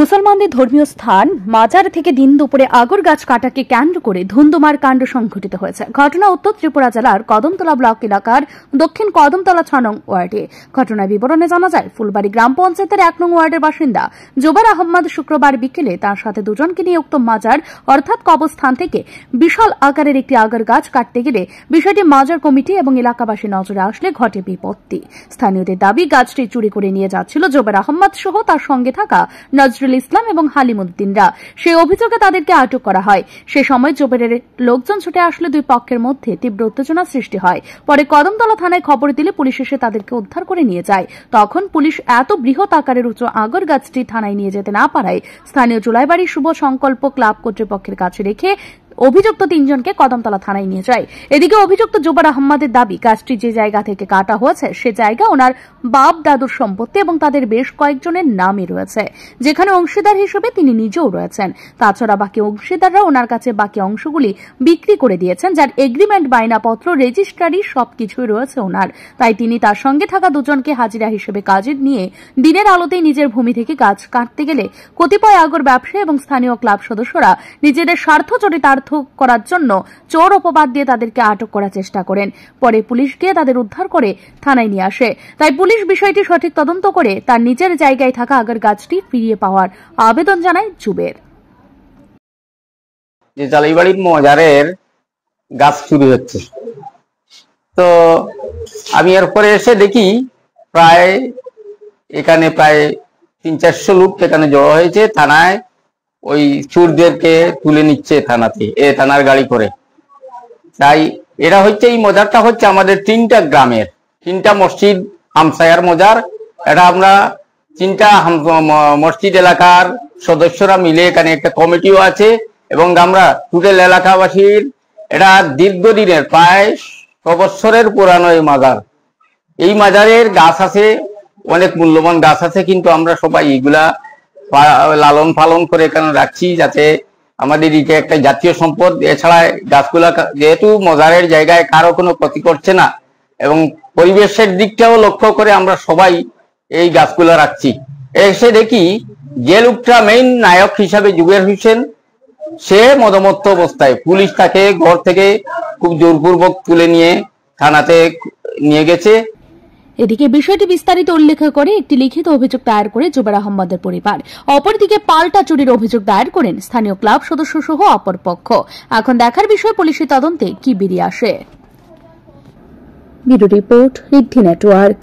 মুসলমানদের ধর্মীয় স্থান মাজার থেকে দিন দুপুরে আগর গাছ কাটাকে কেন্দ্র করে ধুন্ধুমার কাণ্ড সংঘটিত হয়েছে। ঘটনা উত্তর ত্রিপুরা জেলার কদমতলা ব্লক এলাকার দক্ষিণ কদমতলা ৬ নং ওয়ার্ডে। ঘটনার বিবরণে জানা যায়, ফুলবাড়ি গ্রাম পঞ্চায়েতের ১ নং ওয়ার্ডের বাসিন্দা জোবার আহম্মদ শুক্রবার বিকেলে তার সাথে দুজনকে নিয়ে উক্ত মাজার অর্থাৎ কবরস্থান থেকে বিশাল আকারের একটি আগর গাছ কাটতে গেলে বিষয়টি মাজার কমিটি এবং এলাকাবাসী নজরে আসলে ঘটে বিপত্তি। স্থানীয়দের দাবি, গাছটি চুরি করে নিয়ে যাচ্ছিল জোবার আহম্মদ সহ তার সঙ্গে থাকা নজরুল ইসলাম এবং হালিমুদ্দিনরা। সেই অভিযোগে তাদেরকে আটক করা হয়। সে সময় জোবেরের লোকজন ছুটে আসলে দুই পক্ষের মধ্যে তীব্র উত্তেজনা সৃষ্টি হয়। পরে কদমতলা থানায় খবর দিলে পুলিশ এসে তাদেরকে উদ্ধার করে নিয়ে যায়। তখন পুলিশ এত বৃহৎ আকারের উঁচু আগর গাছটি থানায় নিয়ে যেতে না পারায় স্থানীয় জুলাইবাড়ি শুভ সংকল্প ক্লাব কর্তৃপক্ষের কাছে রেখে অভিযুক্ত ৩ জনকে কদমতলা থানায় নিয়ে যায়। এদিকে অভিযুক্ত জোবার আহম্মদের দাবি, গাছটি যে জায়গা থেকে কাটা হয়েছে সে জায়গা ওনার বাপ দাদুর সম্পত্তি এবং তাদের বেশ কয়েকজনের নামই রয়েছে, যেখানে অংশীদার হিসেবে তিনি নিজেও রয়েছেন। তাছাড়া বাকি অংশীদাররা ওনার কাছে বাকি অংশগুলি বিক্রি করে দিয়েছেন, যার এগ্রিমেন্ট, বায়নাপত্র, রেজিস্ট্রারি সবকিছুই রয়েছে ওনার। তাই তিনি তার সঙ্গে থাকা দুজনকে হাজিরা হিসেবে কাজে নিয়ে দিনের আলোতেই নিজের ভূমি থেকে গাছ কাটতে গেলে কতিপয় আগর ব্যবসায়ী এবং স্থানীয় ক্লাব সদস্যরা নিজেদের স্বার্থ চরিতার্থ করার জন্য চোর অপবাদ দিয়ে তাদেরকে আটক করার চেষ্টা করেন। পরে পুলিশ গিয়ে তাদের উদ্ধার করে থানায় নিয়ে আসে। তাই পুলিশ বিষয়টি সঠিক তদন্ত করে তার নিজের জায়গায় থাকা আগর গাছটি ফিরিয়ে পাওয়ার আবেদন জানায় জুবের। যে জালাইবাড়ির মজারের গাছ চুরি হচ্ছে, তো আমি এরপরে এসে দেখি এখানে প্রায় ৩00-৪০০ লোক এখানে জড়ো হয়েছে। থানায় ওই চোরদেরকে তুলে নিচ্ছে থানার গাড়ি করে। তাই এরা হচ্ছে, এই মজারটা হচ্ছে আমাদের 3টা গ্রামের 3টা মসজিদ হামসায়ার মজার। এটা আমরা 3টা মসজিদ এলাকার সদস্যরা মিলে এখানে একটা কমিটিও আছে এবং আমরা টোটাল এলাকাবাসীর, এটা দীর্ঘদিনের প্রায় 100 বছরের পুরানো এই মাজার। এই মাজারের গাছ আছে, অনেক মূল্যবান গাছ আছে, কিন্তু আমরা সবাই এগুলা লালন পালন করে এখানে রাখছি, যাতে আমাদের এটা একটা জাতীয় সম্পদ। এছাড়া গাছগুলা যেহেতু মজারের জায়গায় কারো কোনো ক্ষতি করছে না এবং পরিবেশের দিকটাও লক্ষ্য করে আমরা সবাই এই গাছগুলা রাখছি। এসে দেখি যে লোকটা মেইন নায়ক হিসাবে জুবের হোসেন, সে মদমত্ত অবস্থায়, পুলিশ তাকে ঘর থেকে খুব জোরপূর্বক তুলে নিয়ে থানাতে নিয়ে গেছে। এদিকে বিষয়টি বিস্তারিত উল্লেখ করে একটি লিখিত অভিযোগ দায়ের করে জুবের আহম্মদের পরিবার। অপরদিকে পাল্টা চুরির অভিযোগ দায়ের করেন স্থানীয় ক্লাব সদস্য সহ অপর পক্ষ। এখন দেখার বিষয় পুলিশি তদন্তে কি বেরিয়ে আসে। ব্যুরো রিপোর্ট, ঋদ্ধি নেটওয়ার্ক।